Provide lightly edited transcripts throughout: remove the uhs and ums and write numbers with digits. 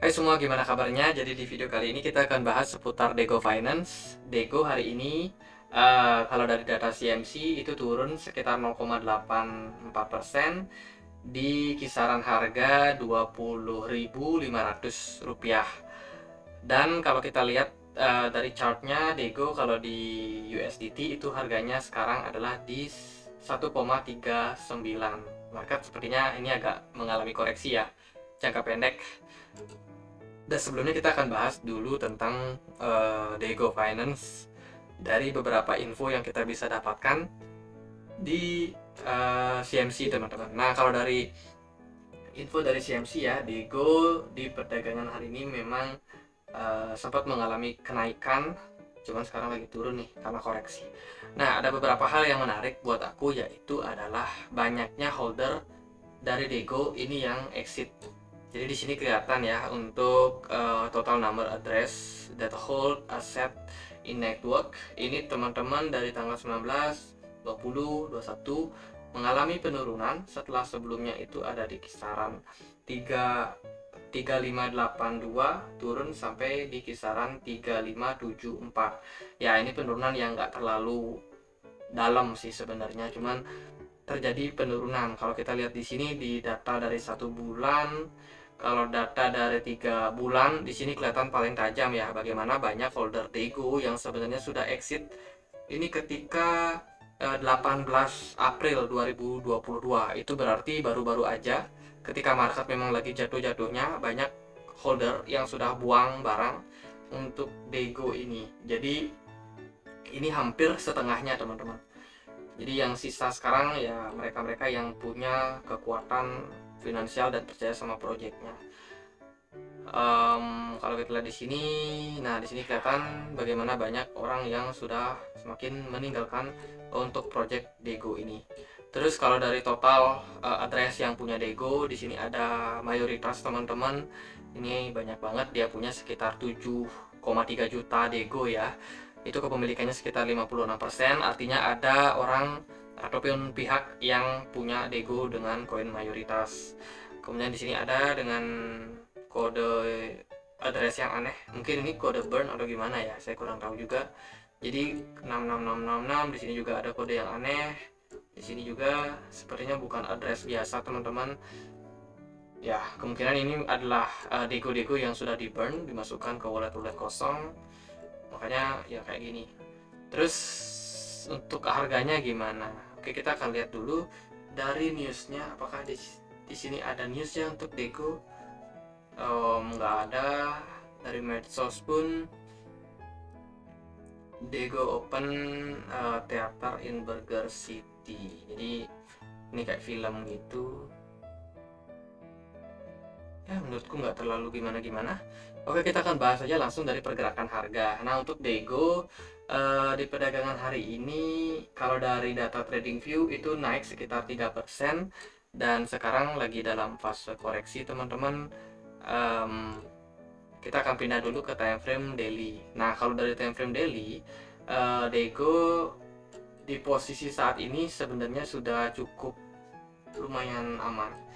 Hai semua, gimana kabarnya? Jadi di video kali ini kita akan bahas seputar Dago Finance. Dago hari ini, kalau dari data CMC itu turun sekitar 0,84% di kisaran harga Rp20.500. Dan kalau kita lihat dari chartnya, Dago kalau di USDT itu harganya sekarang adalah di 1,39. Market sepertinya ini agak mengalami koreksi ya, jangka pendek. Dan sebelumnya kita akan bahas dulu tentang Dago Finance dari beberapa info yang kita bisa dapatkan di CMC, teman-teman. Nah, kalau dari info dari CMC ya, Dago di perdagangan hari ini memang sempat mengalami kenaikan, cuman sekarang lagi turun nih karena koreksi. Nah, ada beberapa hal yang menarik buat aku, yaitu adalah banyaknya holder dari Dago ini yang exit. Jadi di sini kelihatan ya untuk total number address that hold asset in network. Ini teman-teman dari tanggal 19, 20, 21 mengalami penurunan setelah sebelumnya itu ada di kisaran 3582 turun sampai di kisaran 3574. Ya, ini penurunan yang nggak terlalu dalam sih sebenarnya, cuman terjadi penurunan. Kalau kita lihat di sini di data dari 1 bulan, kalau data dari 3 bulan di sini kelihatan paling tajam ya, bagaimana banyak holder Dago yang sebenarnya sudah exit ini ketika 18 April 2022. Itu berarti baru-baru aja ketika market memang lagi jatuh-jatuhnya, banyak holder yang sudah buang barang untuk Dago ini. Jadi ini hampir setengahnya, teman-teman. Jadi yang sisa sekarang ya mereka-mereka yang punya kekuatan finansial dan percaya sama proyeknya. Kalau kita lihat di sini, nah di sini kelihatan bagaimana banyak orang yang sudah semakin meninggalkan untuk proyek Dago ini. Terus kalau dari total address yang punya Dago, di sini ada mayoritas teman-teman ini banyak banget, dia punya sekitar 7,3 juta Dago ya. Itu kepemilikannya sekitar 56%, artinya ada orang ataupun pihak yang punya Dago dengan koin mayoritas. Kemudian di sini ada dengan kode address yang aneh, mungkin ini kode burn atau gimana ya, saya kurang tahu juga. Jadi 66666, di sini juga ada kode yang aneh. Di sini juga sepertinya bukan address biasa, teman-teman. Ya, kemungkinan ini adalah Dago-Dago yang sudah di burn, dimasukkan ke wallet-wallet kosong. Makanya ya kayak gini. Terus untuk harganya gimana? Oke, kita akan lihat dulu dari newsnya, apakah di sini ada newsnya untuk Dago. Nggak ada. Dari medsos pun, Dago open theater in Burger City. Jadi ini kayak film gitu ya, menurutku nggak terlalu gimana-gimana. Oke, kita akan bahas saja langsung dari pergerakan harga. Nah, untuk Dago di perdagangan hari ini, kalau dari data TradingView itu naik sekitar 3%, dan sekarang lagi dalam fase koreksi, teman-teman. Kita akan pindah dulu ke time frame daily. Nah, kalau dari time frame daily, Dago di posisi saat ini sebenarnya sudah cukup lumayan aman.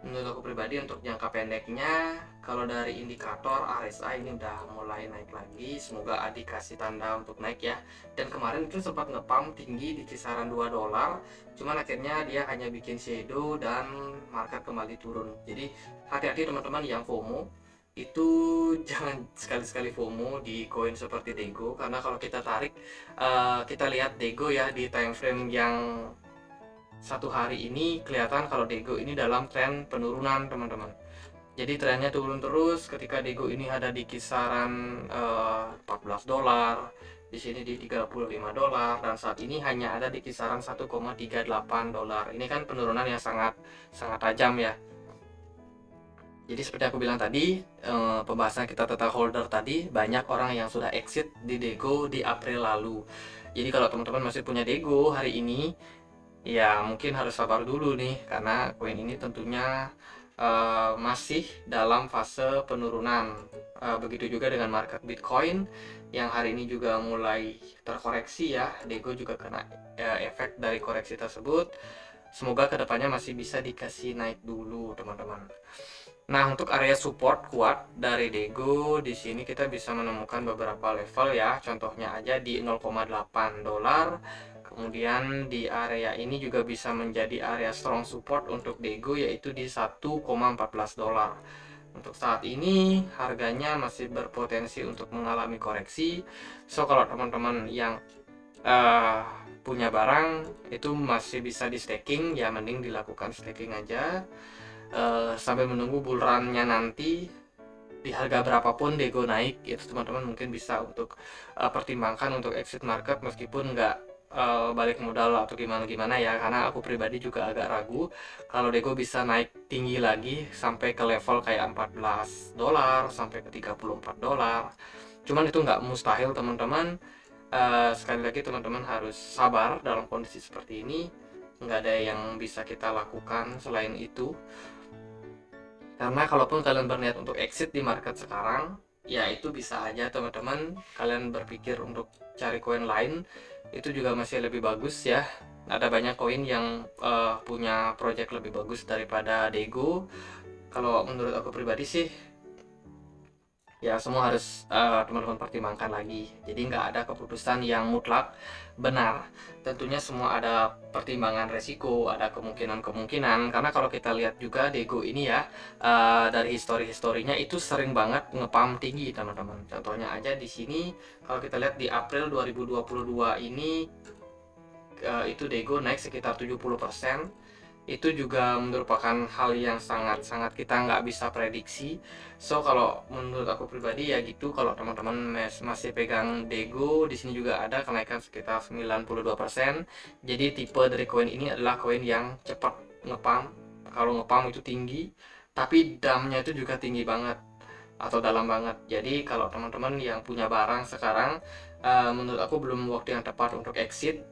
Menurut aku pribadi, untuk jangka pendeknya, kalau dari indikator RSI ini udah mulai naik lagi. Semoga Adi kasih tanda untuk naik ya. Dan kemarin itu sempat ngepump tinggi di kisaran $2, cuman akhirnya dia hanya bikin shadow dan market kembali turun. Jadi hati-hati teman-teman yang FOMO, itu jangan sekali-sekali FOMO di koin seperti Dago, karena kalau kita tarik, kita lihat Dago ya di time frame yang satu hari ini, kelihatan kalau Dago ini dalam tren penurunan, teman-teman. Jadi trennya turun terus ketika Dago ini ada di kisaran $14, di sini di $35, dan saat ini hanya ada di kisaran $1,38. Ini kan penurunan yang sangat sangat tajam ya. Jadi seperti aku bilang tadi, pembahasan kita tentang holder tadi, banyak orang yang sudah exit di Dago di April lalu. Jadi kalau teman-teman masih punya Dago hari ini, ya mungkin harus sabar dulu nih, karena koin ini tentunya masih dalam fase penurunan. Begitu juga dengan market Bitcoin yang hari ini juga mulai terkoreksi ya. Dago juga kena efek dari koreksi tersebut. Semoga kedepannya masih bisa dikasih naik dulu, teman-teman. Nah, untuk area support kuat dari Dego di sini kita bisa menemukan beberapa level ya. Contohnya aja di 0,8 dolar. Kemudian di area ini juga bisa menjadi area strong support untuk Dego yaitu di 1,14 dolar. Untuk saat ini harganya masih berpotensi untuk mengalami koreksi. So kalau teman-teman yang eh, punya barang itu masih bisa di staking, ya mending dilakukan staking aja sambil menunggu bull run-nya nanti di harga berapapun Dego naik. Itu teman-teman mungkin bisa untuk pertimbangkan untuk exit market meskipun nggak balik modal atau gimana-gimana ya, karena aku pribadi juga agak ragu kalau Dego bisa naik tinggi lagi sampai ke level kayak 14 dolar sampai ke 34 dolar. Cuman itu nggak mustahil teman-teman. Sekali lagi teman-teman harus sabar dalam kondisi seperti ini, nggak ada yang bisa kita lakukan selain itu. Karena kalaupun kalian berniat untuk exit di market sekarang, ya itu bisa aja teman-teman kalian berpikir untuk cari koin lain, itu juga masih lebih bagus ya. Ada banyak koin yang punya project lebih bagus daripada Dego. Kalau menurut aku pribadi sih, ya semua harus teman-teman pertimbangkan lagi. Jadi nggak ada keputusan yang mutlak benar. Tentunya semua ada pertimbangan resiko, ada kemungkinan-kemungkinan. Karena kalau kita lihat juga Dego ini ya, dari historinya itu sering banget ngepam tinggi teman-teman. Contohnya aja di sini kalau kita lihat di April 2022 ini itu Dego naik sekitar 70%. Itu juga merupakan hal yang sangat-sangat kita nggak bisa prediksi. So kalau menurut aku pribadi ya gitu, kalau teman-teman masih pegang Dego, di sini juga ada kenaikan sekitar 92%. Jadi tipe dari koin ini adalah koin yang cepat ngepump. Kalau ngepump itu tinggi, tapi dumpnya itu juga tinggi banget atau dalam banget. Jadi kalau teman-teman yang punya barang sekarang, menurut aku belum waktu yang tepat untuk exit.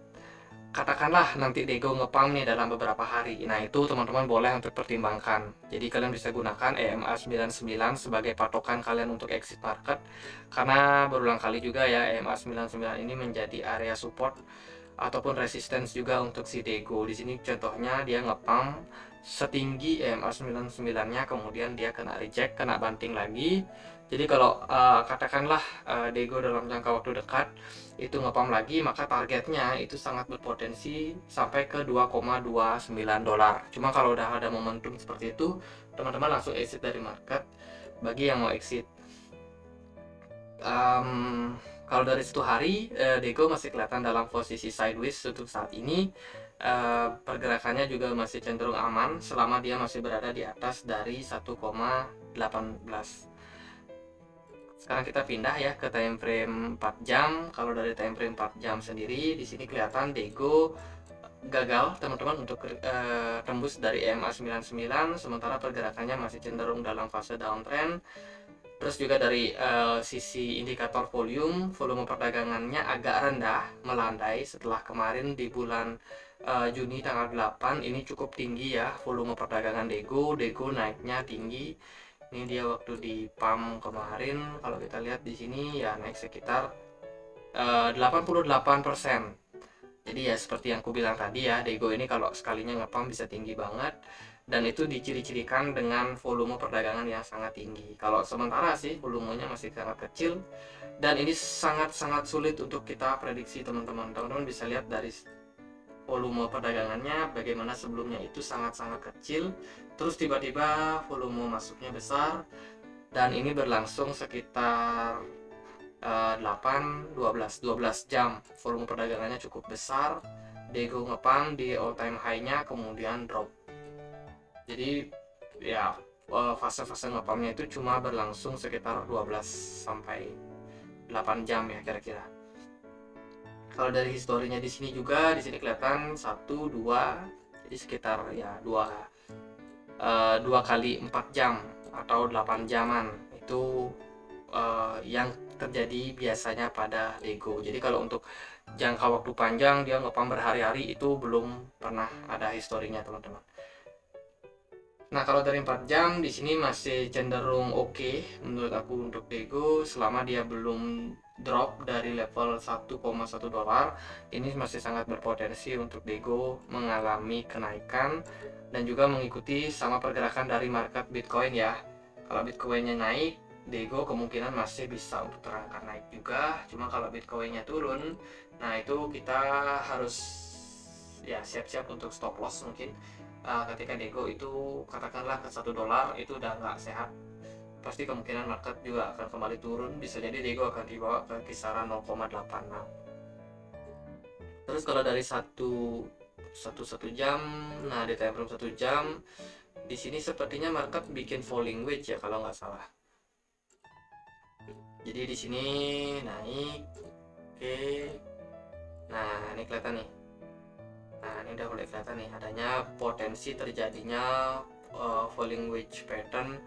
Katakanlah nanti Dego ngepam nih dalam beberapa hari. Nah, itu teman-teman boleh untuk pertimbangkan. Jadi kalian bisa gunakan EMA 99 sebagai patokan kalian untuk exit market. Karena berulang kali juga ya EMA 99 ini menjadi area support ataupun resistance juga untuk si Dego. Di sini contohnya dia ngepam setinggi EMA 99-nya, kemudian dia kena reject, kena banting lagi. Jadi kalau katakanlah Dego dalam jangka waktu dekat itu ngepam lagi, maka targetnya itu sangat berpotensi sampai ke 2,29 dolar. Cuma kalau udah ada momentum seperti itu, teman-teman langsung exit dari market bagi yang mau exit. Kalau dari 1 hari, Dego masih kelihatan dalam posisi sideways untuk saat ini. Pergerakannya juga masih cenderung aman selama dia masih berada di atas dari 1,18. Sekarang kita pindah ya ke time frame 4 jam. Kalau dari time frame 4 jam sendiri, di sini kelihatan Dego gagal teman-teman untuk tembus dari EMA 99, sementara pergerakannya masih cenderung dalam fase downtrend. Terus juga dari sisi indikator volume perdagangannya agak rendah, melandai setelah kemarin di bulan Juni tanggal 8 ini cukup tinggi ya volume perdagangan Dego naiknya tinggi. Ini dia waktu di pump kemarin, kalau kita lihat di sini ya naik sekitar 88%. Jadi ya seperti yang aku bilang tadi ya, Dego ini kalau sekalinya ngepump bisa tinggi banget, dan itu diciri-cirikan dengan volume perdagangan yang sangat tinggi. Kalau sementara sih volumenya masih sangat kecil, dan ini sangat-sangat sulit untuk kita prediksi teman-teman. Teman-teman bisa lihat dari volume perdagangannya bagaimana sebelumnya itu sangat-sangat kecil, terus tiba-tiba volume masuknya besar, dan ini berlangsung sekitar 12 jam. Volume perdagangannya cukup besar, Dego ngepang di all time high-nya kemudian drop. Jadi ya fase-fase ngepamnya itu cuma berlangsung sekitar 12 sampai 8 jam ya kira-kira. Kalau dari historinya di sini juga, di sini kelihatan 1, 2, jadi sekitar ya 2 kali 4 jam atau 8 jaman itu yang terjadi biasanya pada Dego. Jadi kalau untuk jangka waktu panjang dia ngepam berhari-hari itu belum pernah ada historinya teman-teman. Nah kalau dari 4 jam di sini masih cenderung oke menurut aku untuk Dego, selama dia belum drop dari level 1,1 dolar, ini masih sangat berpotensi untuk Dego mengalami kenaikan dan juga mengikuti sama pergerakan dari market Bitcoin ya. Kalau Bitcoinnya naik, Dego kemungkinan masih bisa untuk terangkat naik juga. Cuma kalau Bitcoinnya turun, nah itu kita harus ya siap-siap untuk stop loss mungkin. Ketika Dego itu katakanlah ke 1 dolar, itu udah nggak sehat, pasti kemungkinan market juga akan kembali turun. Bisa jadi Dego akan dibawa ke kisaran 0,86. Terus kalau dari satu jam, nah di time frame 1 jam, di sini sepertinya market bikin falling wedge ya kalau nggak salah. Jadi di sini naik, oke. Nah ini kelihatan nih. Nah ini udah mulai kelihatan nih adanya potensi terjadinya falling wedge pattern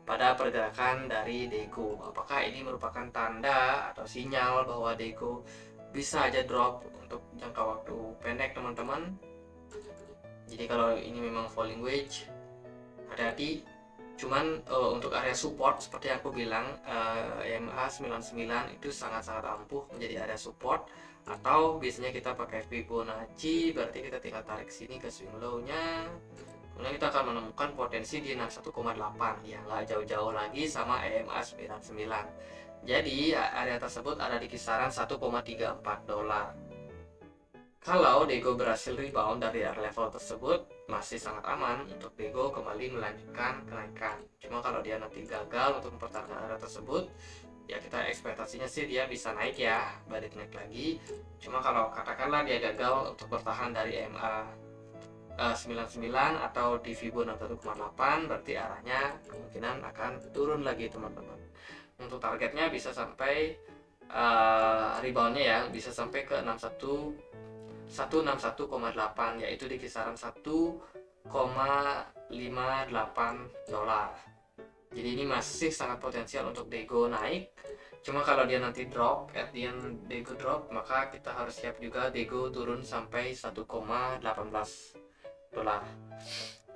pada pergerakan dari Dego. Apakah ini merupakan tanda atau sinyal bahwa Dego bisa aja drop untuk jangka waktu pendek teman-teman? Jadi kalau ini memang falling wedge, hati-hati. Cuman untuk area support seperti yang aku bilang, EMA 99 itu sangat-sangat ampuh menjadi area support. Atau biasanya kita pakai Fibonacci, berarti kita tinggal tarik sini ke swing low-nya. Kemudian kita akan menemukan potensi di 61,8 ya, nggak jauh-jauh lagi sama EMA 99. Jadi area tersebut ada di kisaran 1,34 dolar. Kalau Dego berhasil rebound dari level tersebut, masih sangat aman untuk Dego kembali melanjutkan kenaikan. Cuma kalau dia nanti gagal untuk mempertahankan area tersebut, ya kita ekspektasinya sih dia bisa naik ya, balik naik lagi. Cuma kalau katakanlah dia gagal untuk bertahan dari EMA 99 atau di Fibo 61,8, berarti arahnya kemungkinan akan turun lagi teman-teman. Untuk targetnya bisa sampai reboundnya ya, bisa sampai ke 161,8, yaitu di kisaran 1,58 dolar. Jadi ini masih sangat potensial untuk Dego naik. Cuma kalau dia nanti drop, at the end Dego drop, maka kita harus siap juga Dego turun sampai 1,18 dolar.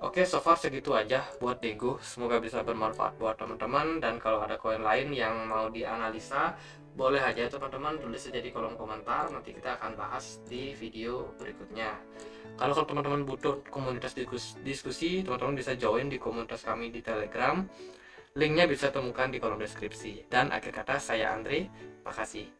Oke, so far segitu aja buat Dego. Semoga bisa bermanfaat buat teman-teman. Dan kalau ada koin lain yang mau dianalisa, boleh aja teman-teman tulis aja di kolom komentar. Nanti kita akan bahas di video berikutnya. Kalau teman-teman butuh komunitas diskusi, teman-teman bisa join di komunitas kami di Telegram. Linknya bisa temukan di kolom deskripsi. Dan akhir kata, saya Andre. Makasih.